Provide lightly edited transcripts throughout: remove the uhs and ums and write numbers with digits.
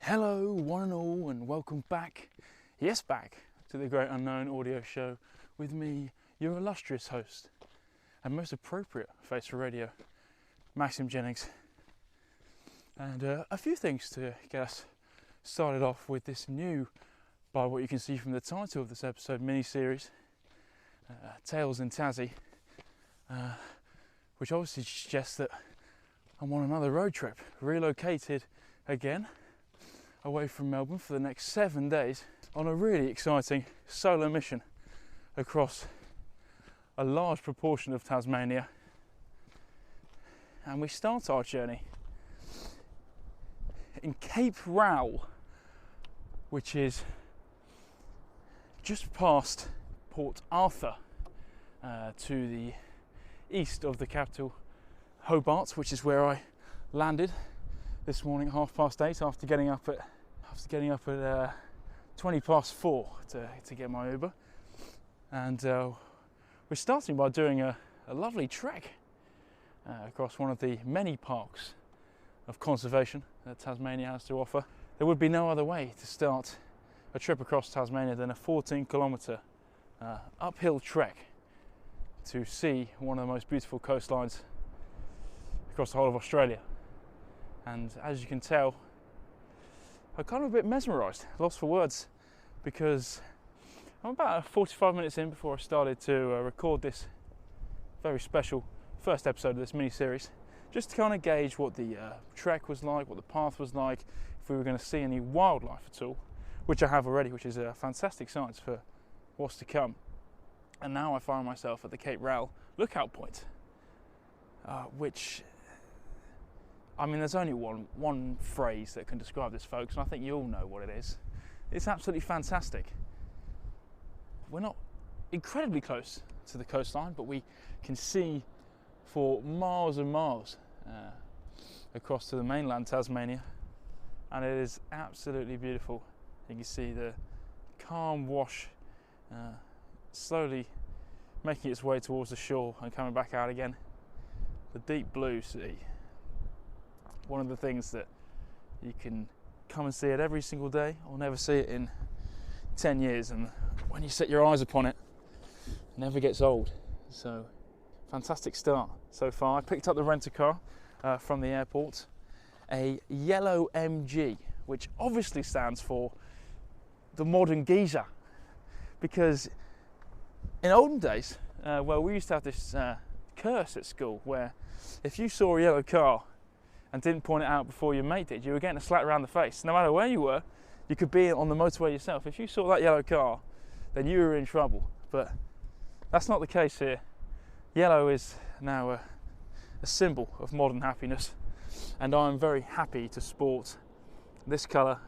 Hello one and all, and welcome back, yes back, to the Great Unknown audio show with me, your illustrious host and most appropriate face for radio, Maxim Jennings. And a few things to get us started off with this new, by what you can see from the title of this episode, mini-series, Tales in Tassie, which obviously suggests that I'm on another road trip, relocated again away from Melbourne for the next 7 days on a really exciting solo mission across a large proportion of Tasmania. And we start our journey in Cape Rowell, which is just past Port Arthur, to the east of the capital Hobart, which is where I landed this morning at 8:30 after getting up at 4:20 to get my Uber. And we're starting by doing a lovely trek across one of the many parks of conservation that Tasmania has to offer. There would be no other way to start a trip across Tasmania than a 14-kilometre uphill trek to see one of the most beautiful coastlines across the whole of Australia. And as you can tell, I'm kind of a bit mesmerised, lost for words, because I'm about 45 minutes in before I started to record this very special first episode of this mini-series, just to kind of gauge what the trek was like, what the path was like, if we were going to see any wildlife at all, which I have already, which is a fantastic sign for what's to come. And now I find myself at the Cape Rowell lookout point, which, I mean, there's only one phrase that can describe this, folks, and I think you all know what it is. It's absolutely fantastic. We're not incredibly close to the coastline, but we can see for miles and miles across to the mainland Tasmania, and it is absolutely beautiful. You can see the calm wash slowly making its way towards the shore and coming back out again. The deep blue sea. One of the things that you can come and see it every single day or never see it in 10 years, and when you set your eyes upon it, it never gets old. So fantastic start so far. I picked up the rent-a-car from the airport, a yellow MG, which obviously stands for the modern geezer, because in olden days, we used to have this curse at school where if you saw a yellow car and didn't point it out before your mate did, you were getting a slap around the face. No matter where you were, you could be on the motorway yourself. If you saw that yellow car, then you were in trouble. But that's not the case here. Yellow is now a symbol of modern happiness, and I'm very happy to sport this colour.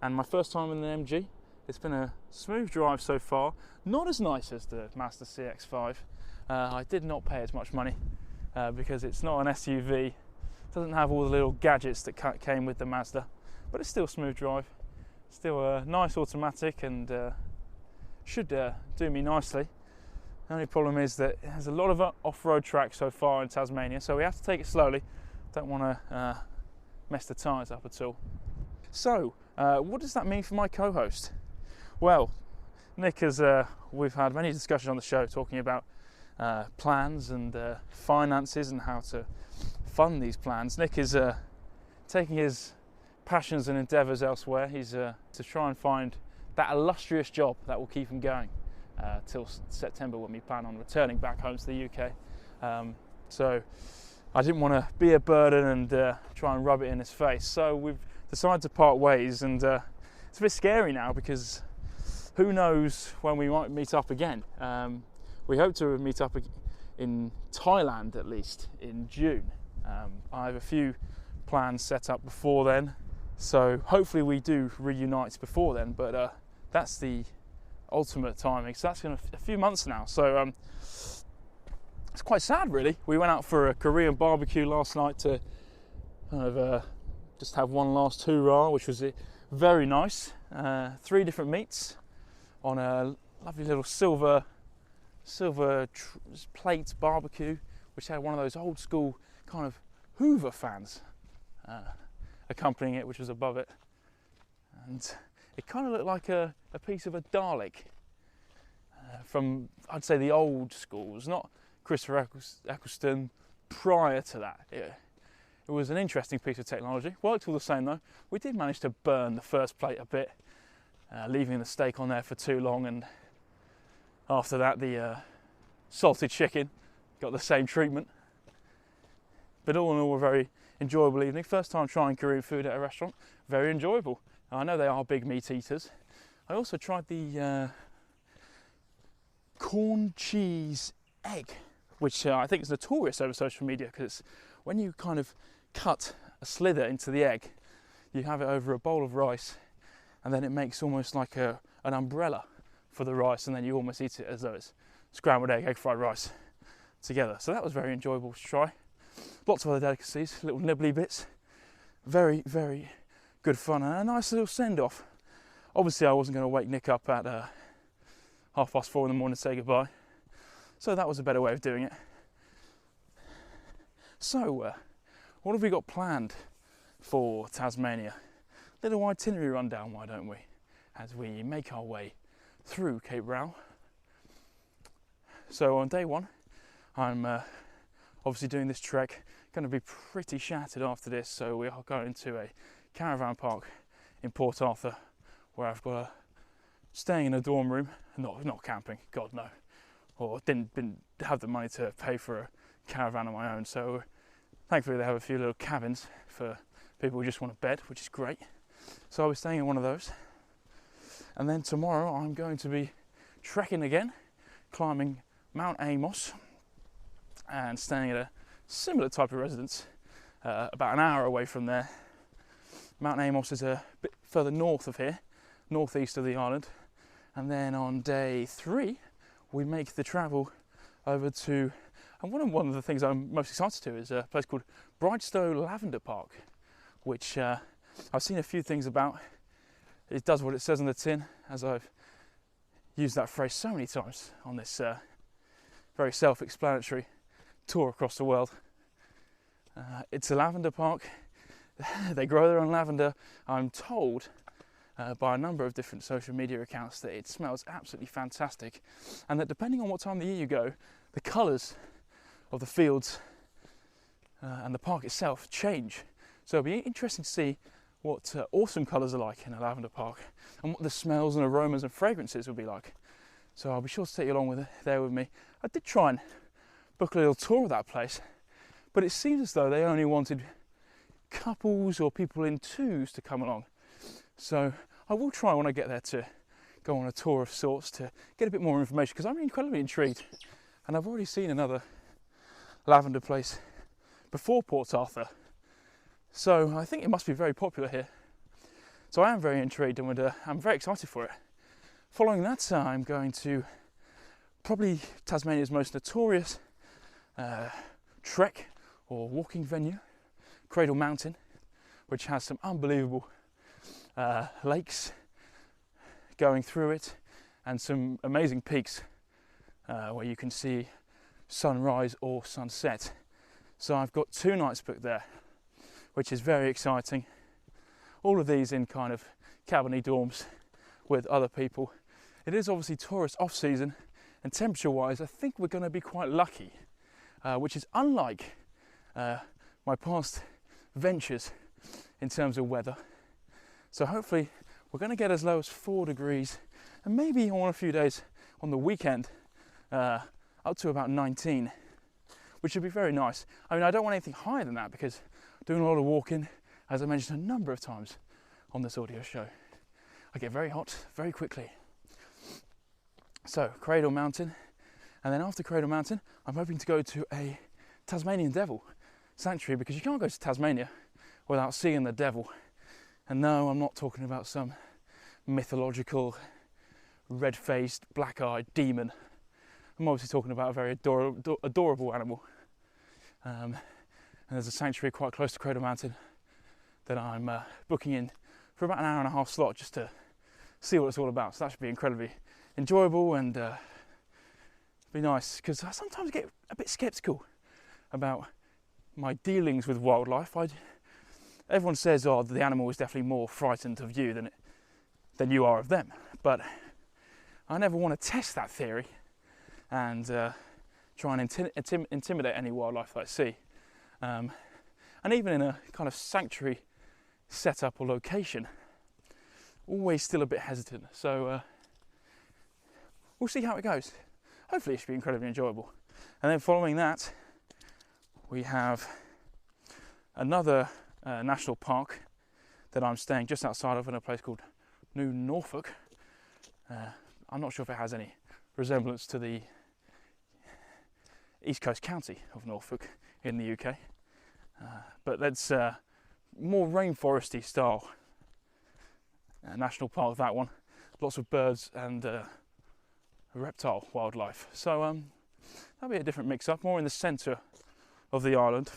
And my first time in an MG, it's been a smooth drive so far. Not as nice as the Mazda CX-5. I did not pay as much money because it's not an SUV. Doesn't have all the little gadgets that came with the Mazda, but it's still smooth drive, still a nice automatic, and should do me nicely. The only problem is that it has a lot of off-road track so far in Tasmania, so we have to take it slowly. Don't want to mess the tyres up at all. So, what does that mean for my co-host? Well, Nick has, we've had many discussions on the show talking about plans and finances and how to fund these plans. Nick is taking his passions and endeavours elsewhere. He's to try and find that illustrious job that will keep him going till September, when we plan on returning back home to the UK. So I didn't want to be a burden and try and rub it in his face. So we've decided to part ways, and it's a bit scary now because who knows when we might meet up again. We hope to meet up in Thailand at least in June. I have a few plans set up before then, so hopefully we do reunite before then, but that's the ultimate timing, so that's in a few months now. So it's quite sad, really. We went out for a Korean barbecue last night to kind of just have one last hoorah, which was very nice. 3 different meats on a lovely little silver plate barbecue, which had one of those old school kind of Hoover fans accompanying it, which was above it. and it kind of looked like a piece of a Dalek from, I'd say, the old schools, not Christopher Eccleston prior to that. It was an interesting piece of technology. Worked all the same though. We did manage to burn the first plate a bit, leaving the steak on there for too long, and after that the salted chicken got the same treatment. But all in all, a very enjoyable evening. First time trying Korean food at a restaurant. Very enjoyable. I know they are big meat eaters. I also tried the corn cheese egg, which I think is notorious over social media, because when you kind of cut a slither into the egg, you have it over a bowl of rice, and then it makes almost like an umbrella for the rice, and then you almost eat it as though it's scrambled egg fried rice together. So that was very enjoyable to try. Lots of other delicacies, little nibbly bits. Very, very good fun, and a nice little send-off. Obviously I wasn't going to wake Nick up at 4:30 in the morning to say goodbye, so that was a better way of doing it. So what have we got planned for Tasmania? Little itinerary rundown, why don't we, as we make our way through Cape Rao. So on day one, I'm obviously doing this trek. Going to be pretty shattered after this, so we are going to a caravan park in Port Arthur, where I've got staying in a dorm room, not camping, God no, or didn't have the money to pay for a caravan on my own. So thankfully they have a few little cabins for people who just want a bed, which is great. So I'll be staying in one of those, and then tomorrow I'm going to be trekking again, climbing Mount Amos, and staying at a similar type of residence about an hour away from there. Mount Amos is a bit further north of here, northeast of the island. And then on day 3 we make the travel over to, and one of the things I'm most excited to is a place called Bridestow Lavender Park, which I've seen a few things about. It does what it says on the tin, as I've used that phrase so many times on this very self-explanatory tour across the world. It's a lavender park. They grow their own lavender. I'm told by a number of different social media accounts that it smells absolutely fantastic, and that depending on what time of the year you go, the colours of the fields and the park itself change. So it'll be interesting to see what autumn colours are like in a lavender park, and what the smells and aromas and fragrances will be like. So I'll be sure to take you along there with me. I did try and book a little tour of that place, but it seems as though they only wanted couples or people in twos to come along. So I will try when I get there to go on a tour of sorts to get a bit more information, because I'm incredibly intrigued, and I've already seen another lavender place before Port Arthur, so I think it must be very popular here. So I am very intrigued, and I'm very excited for it. Following that, I'm going to probably Tasmania's most notorious trek or walking venue, Cradle Mountain, which has some unbelievable lakes going through it, and some amazing peaks where you can see sunrise or sunset. So I've got 2 nights booked there, which is very exciting. All of these in kind of cabiny dorms with other people. It is obviously tourist off season, and temperature wise I think we're going to be quite lucky, which is unlike my past ventures in terms of weather. So hopefully we're going to get as low as 4 degrees, and maybe on a few days on the weekend up to about 19, which would be very nice. I mean, I don't want anything higher than that, because I'm doing a lot of walking, as I mentioned a number of times on this audio show. I get very hot very quickly. So Cradle Mountain, and then after Cradle Mountain I'm hoping to go to a Tasmanian devil sanctuary, because you can't go to Tasmania without seeing the devil. And no, I'm not talking about some mythological red-faced black-eyed demon. I'm obviously talking about a very adorable animal, and there's a sanctuary quite close to Cradle Mountain that I'm booking in for about an hour and a half slot, just to see what it's all about. So that should be incredibly enjoyable, and be nice, because I sometimes get a bit sceptical about my dealings with wildlife. Everyone says, oh, the animal is definitely more frightened of you than than you are of them. But I never want to test that theory and try and intimidate any wildlife that I see. And even in a kind of sanctuary setup or location, always still a bit hesitant. So we'll see how it goes. Hopefully it should be incredibly enjoyable. And then following that, we have another national park that I'm staying just outside of in a place called New Norfolk. I'm not sure if it has any resemblance to the East Coast County of Norfolk in the UK, but that's more rainforesty style national park, that one. Lots of birds and reptile wildlife. So that'll be a different mix-up, more in the centre of the island.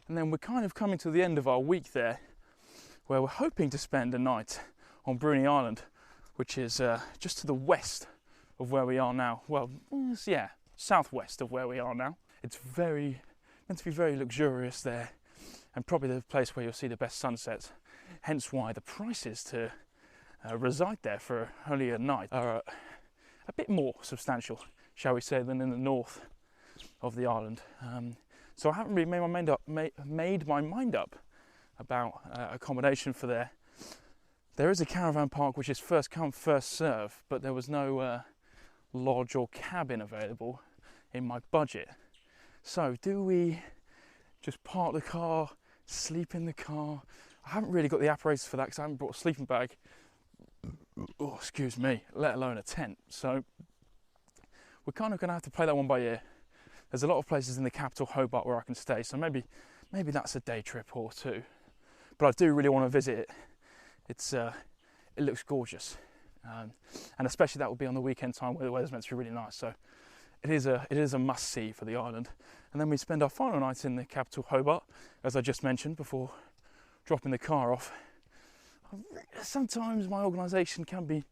And then we're kind of coming to the end of our week there, where we're hoping to spend a night on Bruny Island, which is just to the west of where we are now. Well, yeah, southwest of where we are now. It's meant to be very luxurious there, and probably the place where you'll see the best sunsets. Hence why the prices to reside there for only a night are a bit more substantial, shall we say, than in the north of the island. So I haven't really made my mind up about accommodation for there. There is a caravan park which is first come, first serve, but there was no lodge or cabin available in my budget. So do we just park the car, sleep in the car? I haven't really got the apparatus for that because I haven't brought a sleeping bag, oh, excuse me, let alone a tent. So we're kind of going to have to play that one by ear. There's a lot of places in the capital, Hobart, where I can stay, so maybe that's a day trip or two. But I do really want to visit it. It looks gorgeous, and especially that will be on the weekend time where the weather's meant to be really nice. So it is a must see for the island. And then we spend our final night in the capital, Hobart, as I just mentioned before dropping the car off. Sometimes my organisation can be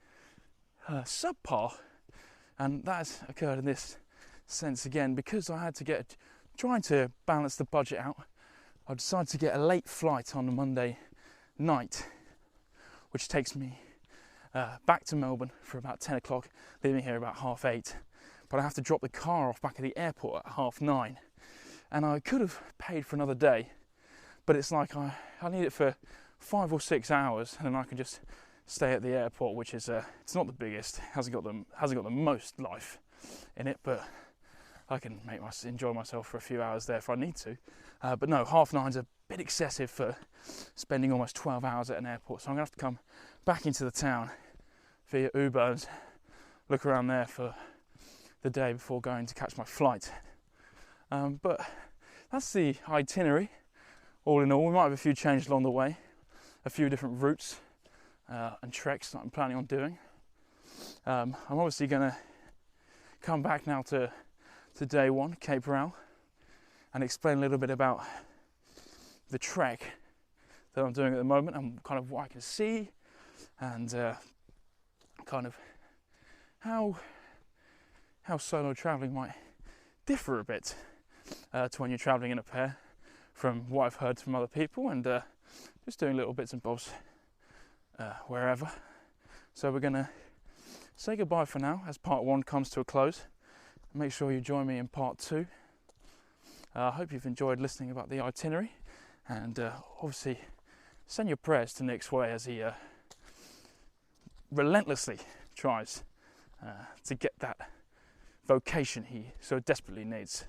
subpar, and that has occurred in this sense again because I had to trying to balance the budget out. I decided to get a late flight on a Monday night, which takes me back to Melbourne for about 10 o'clock, leaving here about 8:30. But I have to drop the car off back at the airport at 9:30. And I could have paid for another day, but it's like I need it for 5 or 6 hours, and then I can just stay at the airport, which is it's not the biggest, hasn't got the most life in it, but I can enjoy myself for a few hours there if I need to. But no, 9:30's a bit excessive for spending almost 12 hours at an airport, so I'm going to have to come back into the town via Uber and look around there for the day before going to catch my flight. But that's the itinerary. All in all, we might have a few changes along the way, a few different routes and treks that I'm planning on doing. I'm obviously going to come back now to day one, Cape Rowell, and explain a little bit about the trek that I'm doing at the moment and kind of what I can see, and kind of how solo travelling might differ a bit to when you're travelling in a pair from what I've heard from other people, and just doing little bits and bobs wherever. So we're going to say goodbye for now as part one comes to a close. Make sure you join me in part two. I hope you've enjoyed listening about the itinerary, and obviously send your prayers to Nick's way as he relentlessly tries to get that vocation he so desperately needs.